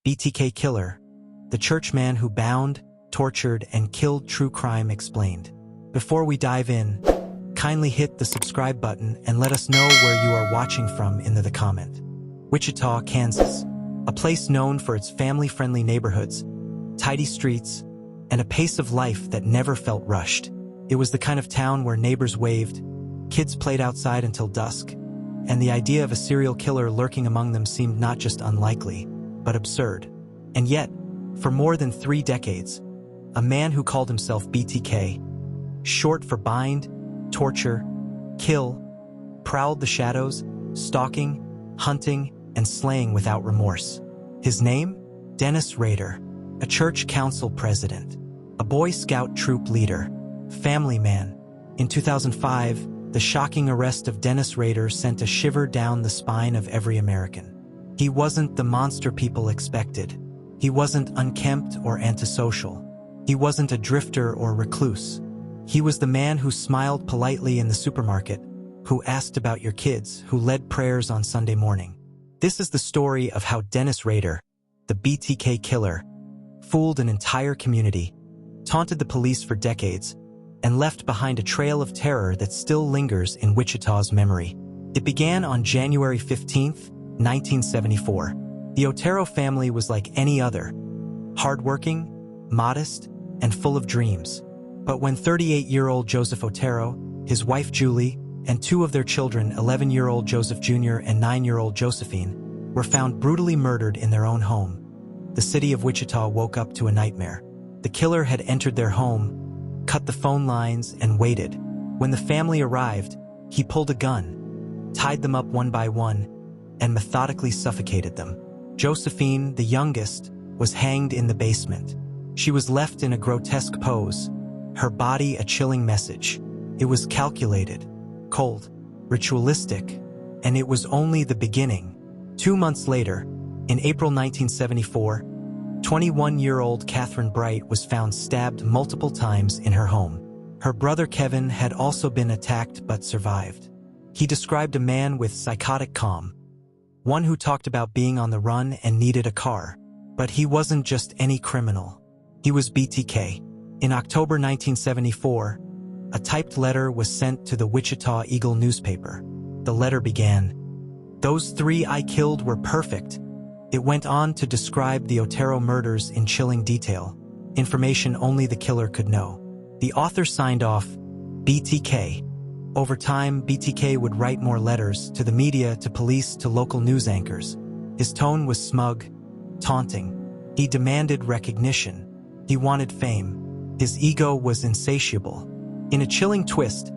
BTK Killer, the churchman who bound, tortured, and killed true crime explained. Before we dive in, kindly hit the subscribe button and let us know where you are watching from in the comment. Wichita, Kansas, a place known for its family-friendly neighborhoods, tidy streets, and a pace of life that never felt rushed. It was the kind of town where neighbors waved, kids played outside until dusk, and the idea of a serial killer lurking among them seemed not just unlikely, but absurd. And yet, for more than 3 decades, a man who called himself BTK, short for bind, torture, kill, prowled the shadows, stalking, hunting, and slaying without remorse. His name? Dennis Rader, a church council president, a Boy Scout troop leader, family man. In 2005, the shocking arrest of Dennis Rader sent a shiver down the spine of every American. He wasn't the monster people expected. He wasn't unkempt or antisocial. He wasn't a drifter or recluse. He was the man who smiled politely in the supermarket, who asked about your kids, who led prayers on Sunday morning. This is the story of how Dennis Rader, the BTK Killer, fooled an entire community, taunted the police for decades, and left behind a trail of terror that still lingers in Wichita's memory. It began on January 15th, 1974. The Otero family was like any other, hardworking, modest, and full of dreams. But when 38-year-old Joseph Otero, his wife Julie, and 2 of their children, 11-year-old Joseph Jr. and 9-year-old Josephine, were found brutally murdered in their own home, the city of Wichita woke up to a nightmare. The killer had entered their home, cut the phone lines, and waited. When the family arrived, he pulled a gun, tied them up one by one, and methodically suffocated them. Josephine, the youngest, was hanged in the basement. She was left in a grotesque pose, her body a chilling message. It was calculated, cold, ritualistic, and it was only the beginning. 2 months later, in April 1974, 21-year-old Catherine Bright was found stabbed multiple times in her home. Her brother Kevin had also been attacked but survived. He described a man with psychotic calm, one who talked about being on the run and needed a car. But he wasn't just any criminal. He was BTK. In October 1974, a typed letter was sent to the Wichita Eagle newspaper. The letter began, "Those 3 I killed were perfect." It went on to describe the Otero murders in chilling detail, information only the killer could know. The author signed off, BTK. Over time, BTK would write more letters to the media, to police, to local news anchors. His tone was smug, taunting. He demanded recognition. He wanted fame. His ego was insatiable. In a chilling twist,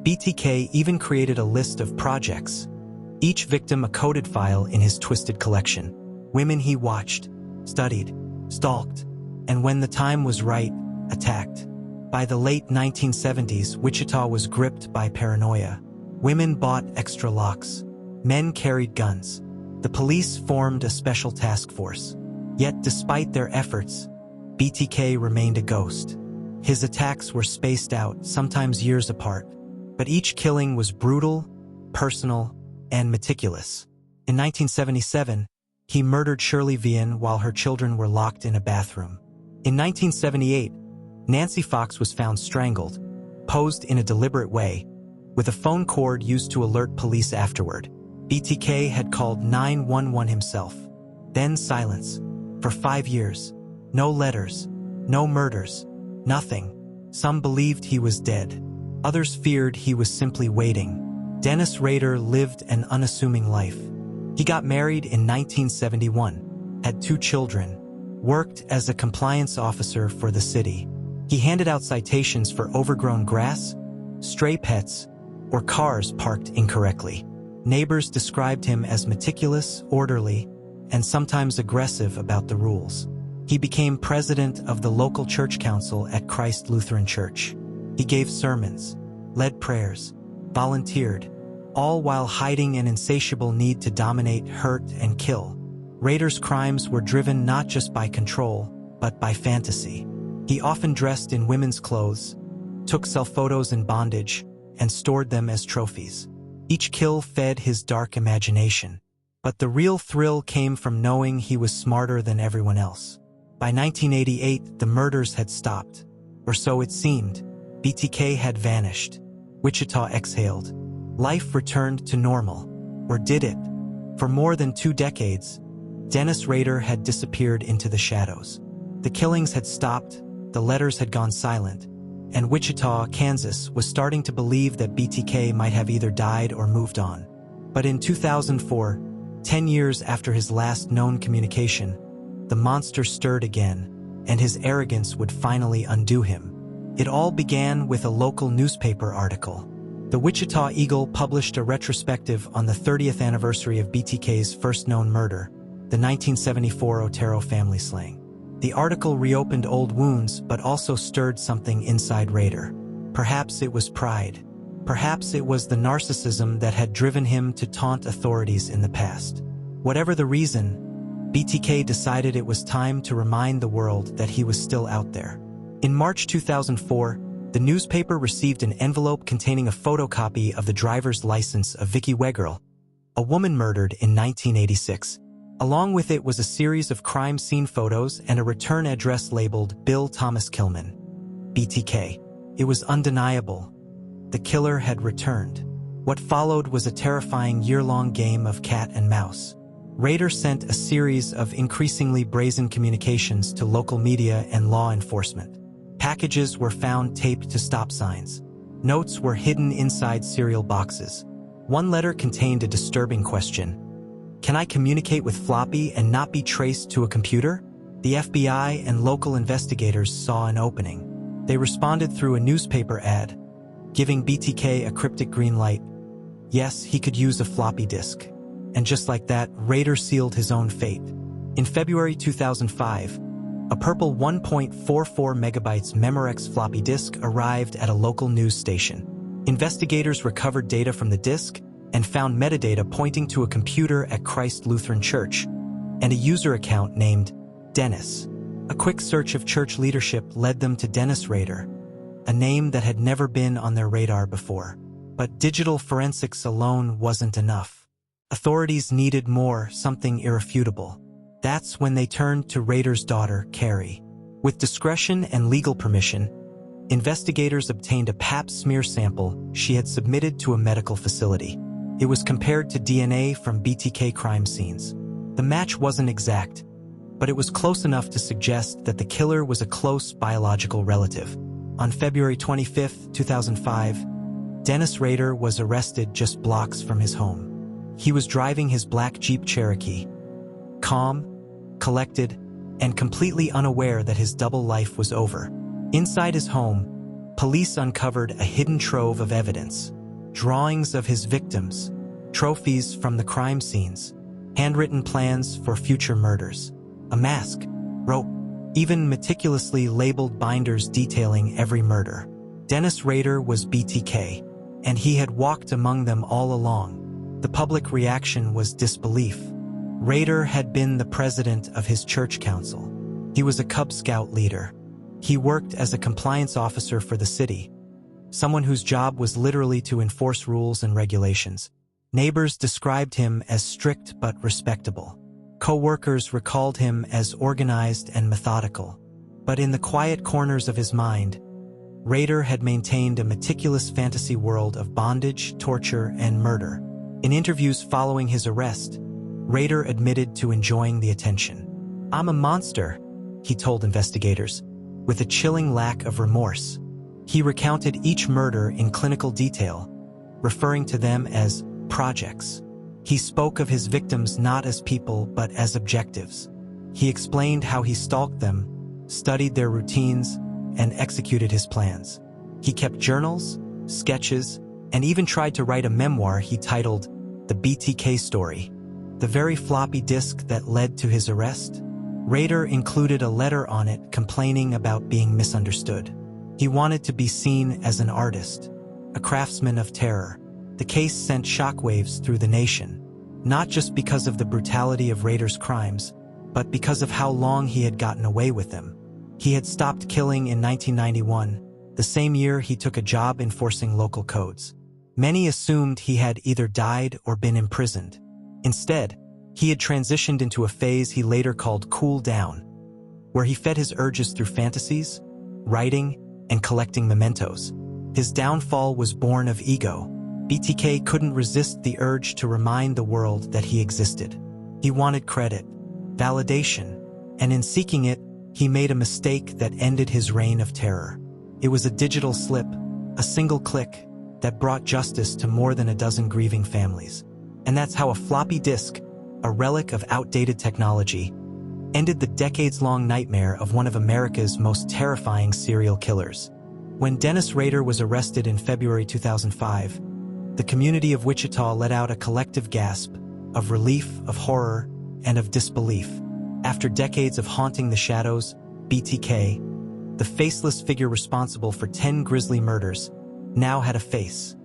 BTK even created a list of projects, each victim a coded file in his twisted collection. Women he watched, studied, stalked, and when the time was right, attacked. By the late 1970s, Wichita was gripped by paranoia. Women bought extra locks. Men carried guns. The police formed a special task force. Yet despite their efforts, BTK remained a ghost. His attacks were spaced out, sometimes years apart, but each killing was brutal, personal, and meticulous. In 1977, he murdered Shirley Vian while her children were locked in a bathroom. In 1978, Nancy Fox was found strangled, posed in a deliberate way, with a phone cord used to alert police afterward. BTK had called 911 himself. Then silence. For 5 years. No letters. No murders. Nothing. Some believed he was dead. Others feared he was simply waiting. Dennis Rader lived an unassuming life. He got married in 1971, had 2 children, worked as a compliance officer for the city. He handed out citations for overgrown grass, stray pets, or cars parked incorrectly. Neighbors described him as meticulous, orderly, and sometimes aggressive about the rules. He became president of the local church council at Christ Lutheran Church. He gave sermons, led prayers, volunteered, all while hiding an insatiable need to dominate, hurt, and kill. Rader's crimes were driven not just by control, but by fantasy. He often dressed in women's clothes, took self-photos in bondage, and stored them as trophies. Each kill fed his dark imagination. But the real thrill came from knowing he was smarter than everyone else. By 1988, the murders had stopped. Or so it seemed. BTK had vanished. Wichita exhaled. Life returned to normal. Or did it? For more than 2 decades, Dennis Rader had disappeared into the shadows. The killings had stopped, the letters had gone silent, and Wichita, Kansas, was starting to believe that BTK might have either died or moved on. But in 2004, 10 years after his last known communication, the monster stirred again, and his arrogance would finally undo him. It all began with a local newspaper article. The Wichita Eagle published a retrospective on the 30th anniversary of BTK's first known murder, the 1974 Otero family slaying. The article reopened old wounds but also stirred something inside Rader. Perhaps it was pride. Perhaps it was the narcissism that had driven him to taunt authorities in the past. Whatever the reason, BTK decided it was time to remind the world that he was still out there. In March 2004, the newspaper received an envelope containing a photocopy of the driver's license of Vicki Wegerle, a woman murdered in 1986. Along with it was a series of crime scene photos and a return address labeled Bill Thomas Kilman, BTK. It was undeniable. The killer had returned. What followed was a terrifying year-long game of cat and mouse. Rader sent a series of increasingly brazen communications to local media and law enforcement. Packages were found taped to stop signs. Notes were hidden inside cereal boxes. One letter contained a disturbing question. Can I communicate with floppy and not be traced to a computer? The FBI and local investigators saw an opening. They responded through a newspaper ad, giving BTK a cryptic green light. Yes, he could use a floppy disk. And just like that, Rader sealed his own fate. In February 2005, a purple 1.44 megabytes Memorex floppy disk arrived at a local news station. Investigators recovered data from the disk and found metadata pointing to a computer at Christ Lutheran Church and a user account named Dennis. A quick search of church leadership led them to Dennis Rader, a name that had never been on their radar before. But digital forensics alone wasn't enough. Authorities needed more, something irrefutable. That's when they turned to Rader's daughter, Carrie. With discretion and legal permission, investigators obtained a Pap smear sample she had submitted to a medical facility. It was compared to DNA from BTK crime scenes. The match wasn't exact, but it was close enough to suggest that the killer was a close biological relative. On February 25, 2005, Dennis Rader was arrested just blocks from his home. He was driving his black Jeep Cherokee, calm, collected, and completely unaware that his double life was over. Inside his home, police uncovered a hidden trove of evidence. Drawings of his victims, trophies from the crime scenes, handwritten plans for future murders, a mask, rope, even meticulously labeled binders detailing every murder. Dennis Rader was BTK, and he had walked among them all along. The public reaction was disbelief. Rader had been the president of his church council. He was a Cub Scout leader. He worked as a compliance officer for the city, someone whose job was literally to enforce rules and regulations. Neighbors described him as strict but respectable. Co-workers recalled him as organized and methodical. But in the quiet corners of his mind, Rader had maintained a meticulous fantasy world of bondage, torture, and murder. In interviews following his arrest, Rader admitted to enjoying the attention. "I'm a monster," he told investigators, with a chilling lack of remorse. He recounted each murder in clinical detail, referring to them as projects. He spoke of his victims not as people but as objectives. He explained how he stalked them, studied their routines, and executed his plans. He kept journals, sketches, and even tried to write a memoir he titled The BTK Story. The very floppy disk that led to his arrest? Rader included a letter on it complaining about being misunderstood. He wanted to be seen as an artist, a craftsman of terror. The case sent shockwaves through the nation, not just because of the brutality of Rader's crimes, but because of how long he had gotten away with them. He had stopped killing in 1991, the same year he took a job enforcing local codes. Many assumed he had either died or been imprisoned. Instead, He had transitioned into a phase he later called cool down, where he fed his urges through fantasies, writing, and collecting mementos. His downfall was born of ego. BTK couldn't resist the urge to remind the world that he existed. He wanted credit, validation, and in seeking it, he made a mistake that ended his reign of terror. It was a digital slip, a single click, that brought justice to more than a dozen grieving families. And that's how a floppy disk, a relic of outdated technology, ended the decades-long nightmare of one of America's most terrifying serial killers. When Dennis Rader was arrested in February 2005, the community of Wichita let out a collective gasp of relief, of horror, and of disbelief. After decades of haunting the shadows, BTK, the faceless figure responsible for 10 grisly murders, now had a face.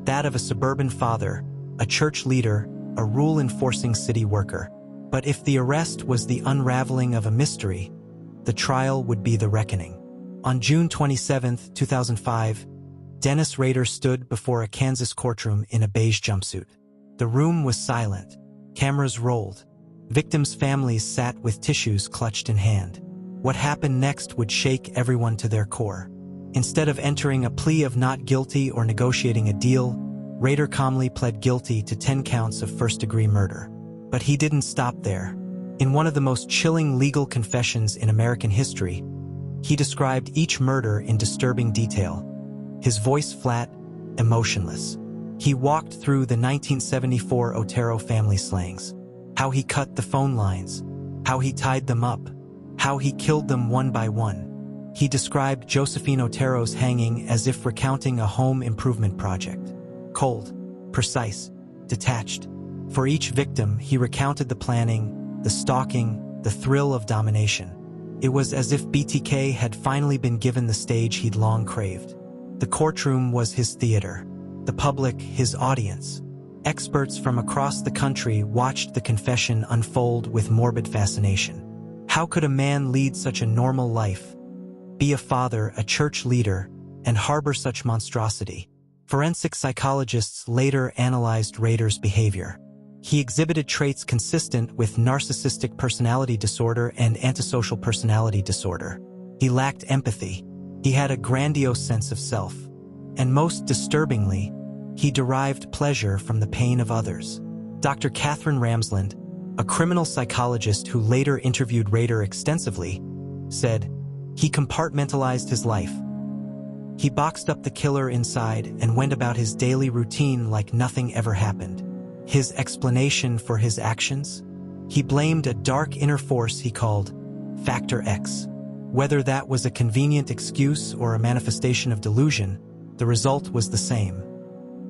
That of a suburban father, a church leader, a rule-enforcing city worker. But if the arrest was the unraveling of a mystery, the trial would be the reckoning. On June 27, 2005, Dennis Rader stood before a Kansas courtroom in a beige jumpsuit. The room was silent. Cameras rolled. Victims' families sat with tissues clutched in hand. What happened next would shake everyone to their core. Instead of entering a plea of not guilty or negotiating a deal, Rader calmly pled guilty to 10 counts of first-degree murder. But he didn't stop there. In one of the most chilling legal confessions in American history, he described each murder in disturbing detail, his voice flat, emotionless. He walked through the 1974 Otero family slayings, how he cut the phone lines, how he tied them up, how he killed them one by one. He described Josephine Otero's hanging as if recounting a home improvement project. Cold, precise, detached. For each victim, he recounted the planning, the stalking, the thrill of domination. It was as if BTK had finally been given the stage he'd long craved. The courtroom was his theater, the public his audience. Experts from across the country watched the confession unfold with morbid fascination. How could a man lead such a normal life, be a father, a church leader, and harbor such monstrosity? Forensic psychologists later analyzed Rader's behavior. He exhibited traits consistent with narcissistic personality disorder and antisocial personality disorder. He lacked empathy. He had a grandiose sense of self. And most disturbingly, he derived pleasure from the pain of others. Dr. Catherine Ramsland, a criminal psychologist who later interviewed Rader extensively, said, "He compartmentalized his life. He boxed up the killer inside and went about his daily routine like nothing ever happened." His explanation for his actions? He blamed a dark inner force he called Factor X. Whether that was a convenient excuse or a manifestation of delusion, the result was the same.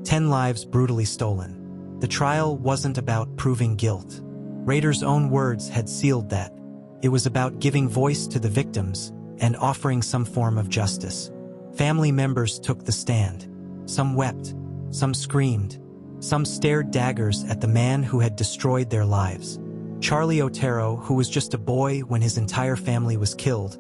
10 lives brutally stolen. The trial wasn't about proving guilt. Rader's own words had sealed that. It was about giving voice to the victims and offering some form of justice. Family members took the stand. Some wept, some screamed, some stared daggers at the man who had destroyed their lives. Charlie Otero, who was just a boy when his entire family was killed,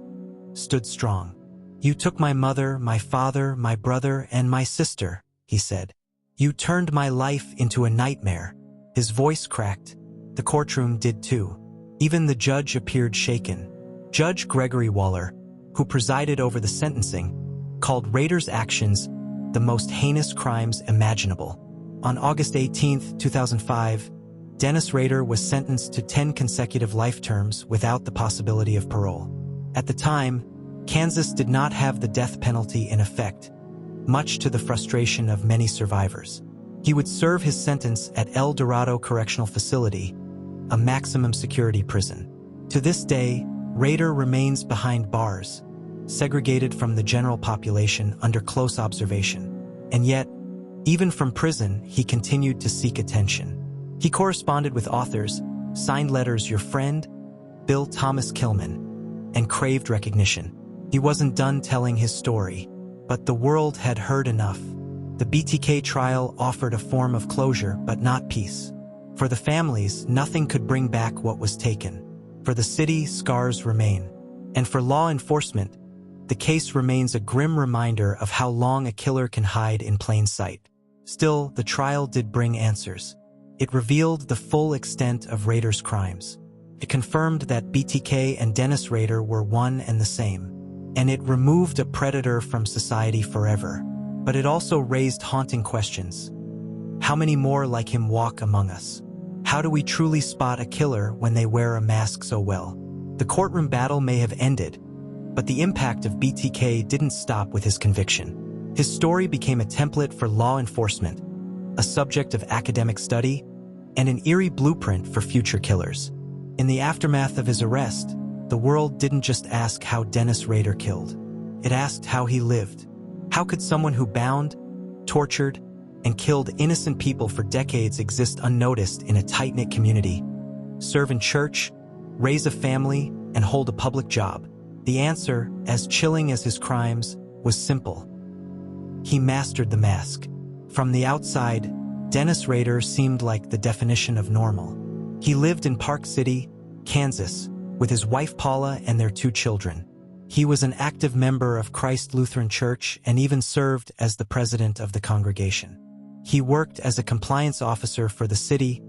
stood strong. "You took my mother, my father, my brother, and my sister," he said. "You turned my life into a nightmare." His voice cracked. The courtroom did too. Even the judge appeared shaken. Judge Gregory Waller, who presided over the sentencing, called Rader's actions the most heinous crimes imaginable. On August 18, 2005, Dennis Rader was sentenced to 10 consecutive life terms without the possibility of parole. At the time, Kansas did not have the death penalty in effect, much to the frustration of many survivors. He would serve his sentence at El Dorado Correctional Facility, a maximum security prison. To this day, Rader remains behind bars, segregated from the general population under close observation. And yet, even from prison, he continued to seek attention. He corresponded with authors, signed letters Your Friend, Bill Thomas Killman, and craved recognition. He wasn't done telling his story, but the world had heard enough. The BTK trial offered a form of closure, but not peace. For the families, nothing could bring back what was taken. For the city, scars remain. And for law enforcement, the case remains a grim reminder of how long a killer can hide in plain sight. Still, the trial did bring answers. It revealed the full extent of Rader's crimes. It confirmed that BTK and Dennis Rader were one and the same. And it removed a predator from society forever. But it also raised haunting questions. How many more like him walk among us? How do we truly spot a killer when they wear a mask so well? The courtroom battle may have ended, but the impact of BTK didn't stop with his conviction. His story became a template for law enforcement, a subject of academic study, and an eerie blueprint for future killers. In the aftermath of his arrest, the world didn't just ask how Dennis Rader killed. It asked how he lived. How could someone who bound, tortured, and killed innocent people for decades exist unnoticed in a tight-knit community, serve in church, raise a family, and hold a public job? The answer, as chilling as his crimes, was simple. He mastered the mask. From the outside, Dennis Rader seemed like the definition of normal. He lived in Park City, Kansas, with his wife Paula and their 2 children. He was an active member of Christ Lutheran Church and even served as the president of the congregation. He worked as a compliance officer for the city,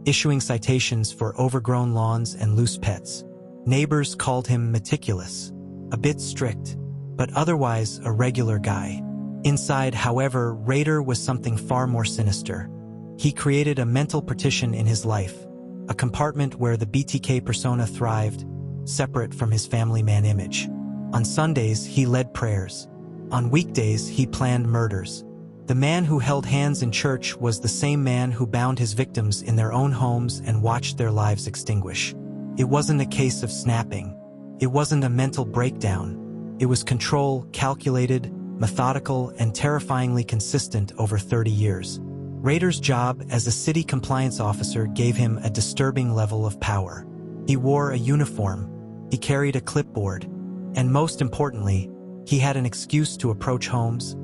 issuing citations for overgrown lawns and loose pets. Neighbors called him meticulous, a bit strict, but otherwise a regular guy. Inside, however, Rader was something far more sinister. He created a mental partition in his life, a compartment where the BTK persona thrived, separate from his family man image. On Sundays, he led prayers. On weekdays, he planned murders. The man who held hands in church was the same man who bound his victims in their own homes and watched their lives extinguish. It wasn't a case of snapping. It wasn't a mental breakdown. It was control, calculated, methodical, and terrifyingly consistent over 30 years. Rader's job as a city compliance officer gave him a disturbing level of power. He wore a uniform, he carried a clipboard, and most importantly, he had an excuse to approach homes,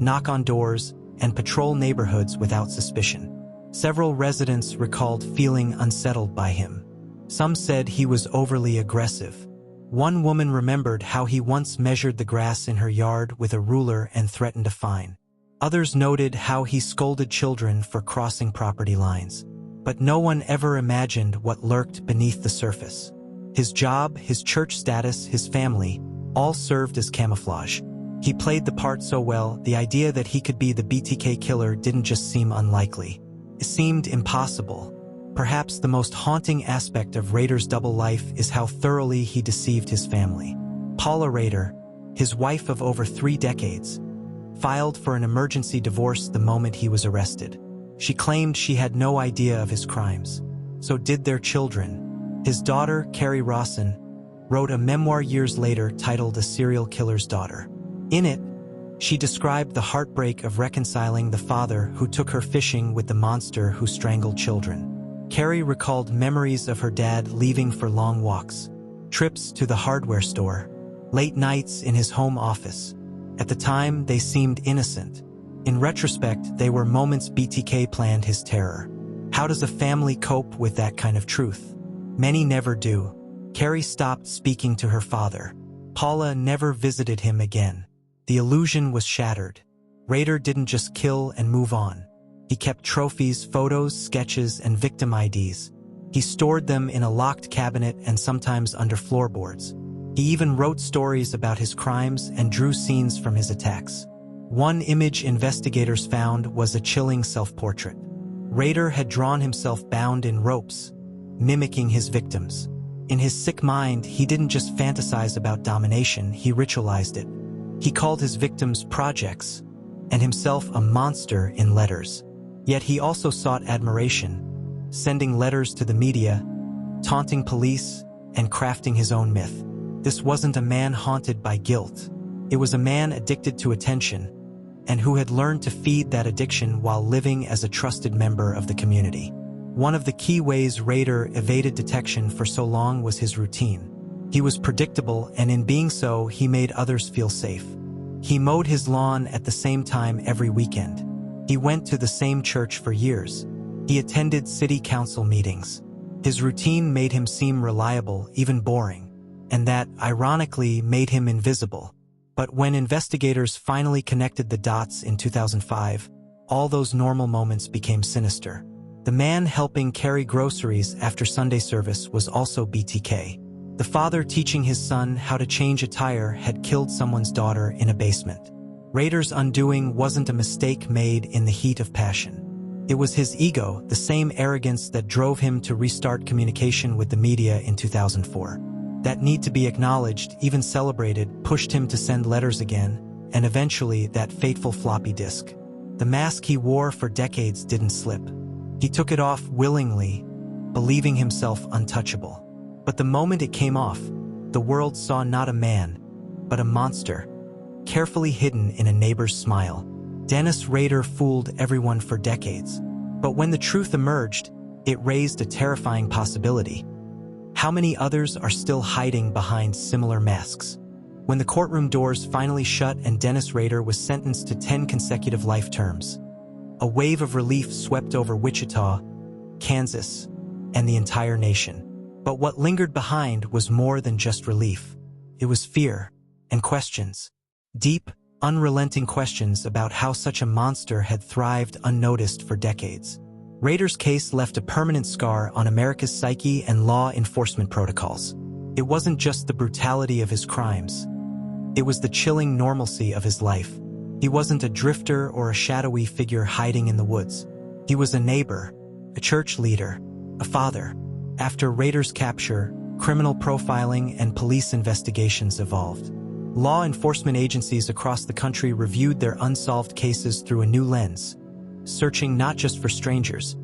knock on doors, and patrol neighborhoods without suspicion. Several residents recalled feeling unsettled by him. Some said he was overly aggressive. One woman remembered how he once measured the grass in her yard with a ruler and threatened a fine. Others noted how he scolded children for crossing property lines. But no one ever imagined what lurked beneath the surface. His job, his church status, his family, all served as camouflage. He played the part so well, the idea that he could be the BTK killer didn't just seem unlikely. It seemed impossible. Perhaps the most haunting aspect of Rader's double life is how thoroughly he deceived his family. Paula Rader, his wife of over 3 decades, filed for an emergency divorce the moment he was arrested. She claimed she had no idea of his crimes. So did their children. His daughter, Carrie Rawson, wrote a memoir years later titled A Serial Killer's Daughter. In it, she described the heartbreak of reconciling the father who took her fishing with the monster who strangled children. Carrie recalled memories of her dad leaving for long walks, trips to the hardware store, late nights in his home office. At the time, they seemed innocent. In retrospect, they were moments BTK planned his terror. How does a family cope with that kind of truth? Many never do. Carrie stopped speaking to her father. Paula never visited him again. The illusion was shattered. Rader didn't just kill and move on. He kept trophies, photos, sketches, and victim IDs. He stored them in a locked cabinet and sometimes under floorboards. He even wrote stories about his crimes and drew scenes from his attacks. One image investigators found was a chilling self-portrait. Rader had drawn himself bound in ropes, mimicking his victims. In his sick mind, he didn't just fantasize about domination, he ritualized it. He called his victims projects, and himself a monster in letters. Yet he also sought admiration, sending letters to the media, taunting police, and crafting his own myth. This wasn't a man haunted by guilt. It was a man addicted to attention, and who had learned to feed that addiction while living as a trusted member of the community. One of the key ways Rader evaded detection for so long was his routine. He was predictable, and in being so, he made others feel safe. He mowed his lawn at the same time every weekend. He went to the same church for years. He attended city council meetings. His routine made him seem reliable, even boring, and that, ironically, made him invisible. But when investigators finally connected the dots in 2005, all those normal moments became sinister. The man helping carry groceries after Sunday service was also BTK. The father teaching his son how to change a tire had killed someone's daughter in a basement. Rader's undoing wasn't a mistake made in the heat of passion. It was his ego, the same arrogance that drove him to restart communication with the media in 2004. That need to be acknowledged, even celebrated, pushed him to send letters again, and eventually that fateful floppy disk. The mask he wore for decades didn't slip. He took it off willingly, believing himself untouchable. But the moment it came off, the world saw not a man, but a monster, carefully hidden in a neighbor's smile. Dennis Rader fooled everyone for decades. But when the truth emerged, it raised a terrifying possibility. How many others are still hiding behind similar masks? When the courtroom doors finally shut and Dennis Rader was sentenced to 10 consecutive life terms, a wave of relief swept over Wichita, Kansas, and the entire nation. But what lingered behind was more than just relief. It was fear and questions. Deep, unrelenting questions about how such a monster had thrived unnoticed for decades. Rader's case left a permanent scar on America's psyche and law enforcement protocols. It wasn't just the brutality of his crimes. It was the chilling normalcy of his life. He wasn't a drifter or a shadowy figure hiding in the woods. He was a neighbor, a church leader, a father. After Rader's capture, criminal profiling and police investigations evolved. Law enforcement agencies across the country reviewed their unsolved cases through a new lens, searching not just for strangers,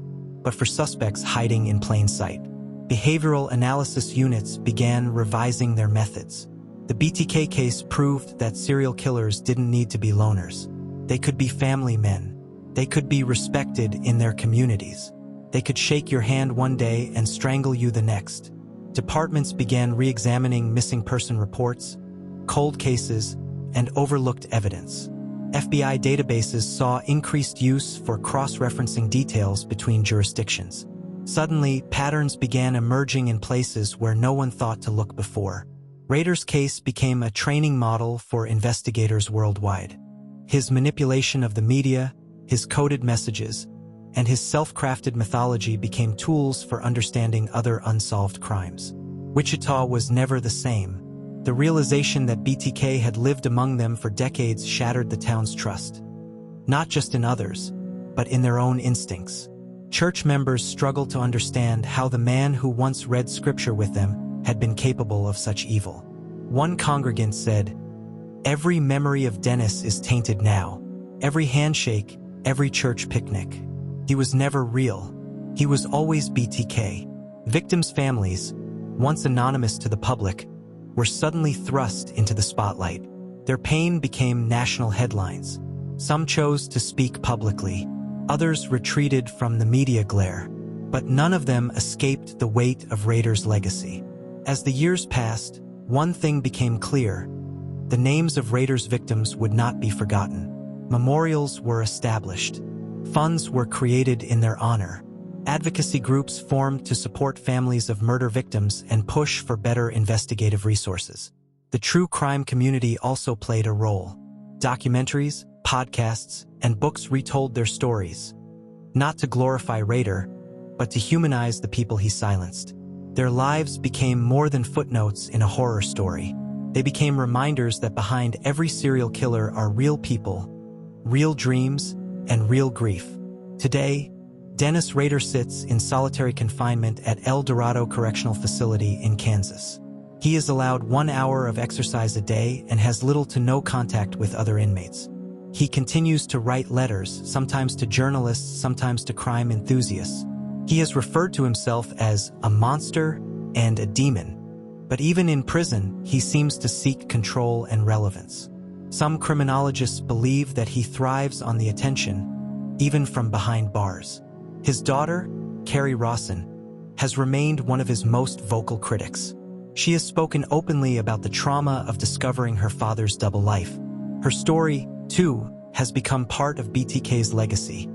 but for suspects hiding in plain sight. Behavioral analysis units began revising their methods. The BTK case proved that serial killers didn't need to be loners. They could be family men. They could be respected in their communities. They could shake your hand one day and strangle you the next. Departments began re-examining missing person reports, cold cases, and overlooked evidence. FBI databases saw increased use for cross-referencing details between jurisdictions. Suddenly, patterns began emerging in places where no one thought to look before. Rader's case became a training model for investigators worldwide. His manipulation of the media, his coded messages, and his self-crafted mythology became tools for understanding other unsolved crimes. Wichita was never the same. The realization that BTK had lived among them for decades shattered the town's trust. Not just in others, but in their own instincts. Church members struggled to understand how the man who once read scripture with them had been capable of such evil. One congregant said, "Every memory of Dennis is tainted now. Every handshake, every church picnic. He was never real. He was always BTK." Victims' families, once anonymous to the public, were suddenly thrust into the spotlight. Their pain became national headlines. Some chose to speak publicly. Others retreated from the media glare. But none of them escaped the weight of Rader's legacy. As the years passed, one thing became clear. The names of Rader's victims would not be forgotten. Memorials were established. Funds were created in their honor. Advocacy groups formed to support families of murder victims and push for better investigative resources. The true crime community also played a role. Documentaries, podcasts, and books retold their stories. Not to glorify Rader, but to humanize the people he silenced. Their lives became more than footnotes in a horror story. They became reminders that behind every serial killer are real people, real dreams, and real grief. Today, Dennis Rader sits in solitary confinement at El Dorado Correctional Facility in Kansas. He is allowed 1 hour of exercise a day and has little to no contact with other inmates. He continues to write letters, sometimes to journalists, sometimes to crime enthusiasts. He has referred to himself as a monster and a demon. But even in prison, he seems to seek control and relevance. Some criminologists believe that he thrives on the attention, even from behind bars. His daughter, Carrie Rawson, has remained one of his most vocal critics. She has spoken openly about the trauma of discovering her father's double life. Her story, too, has become part of BTK's legacy.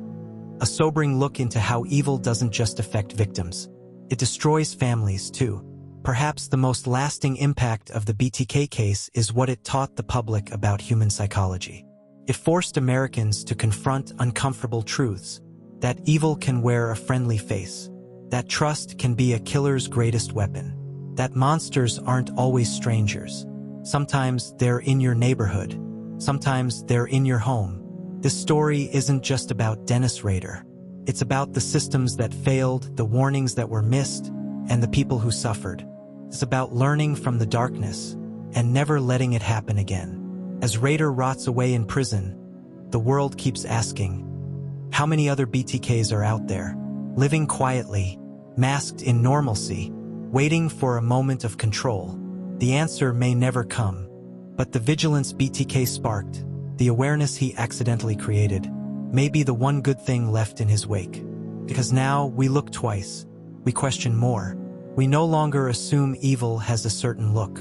A sobering look into how evil doesn't just affect victims. It destroys families, too. Perhaps the most lasting impact of the BTK case is what it taught the public about human psychology. It forced Americans to confront uncomfortable truths. that evil can wear a friendly face, that trust can be a killer's greatest weapon, that monsters aren't always strangers. Sometimes they're in your neighborhood. Sometimes they're in your home. This story isn't just about Dennis Rader. It's about the systems that failed, the warnings that were missed, and the people who suffered. It's about learning from the darkness and never letting it happen again. As Rader rots away in prison, the world keeps asking, how many other BTKs are out there, living quietly, masked in normalcy, waiting for a moment of control? The answer may never come, but the vigilance BTK sparked, the awareness he accidentally created, may be the one good thing left in his wake. Because now we look twice, we question more. We no longer assume evil has a certain look.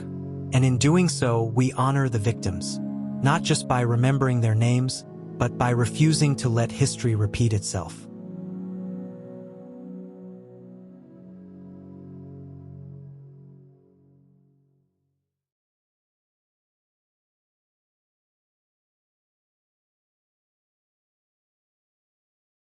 And in doing so, we honor the victims, not just by remembering their names, but by refusing to let history repeat itself.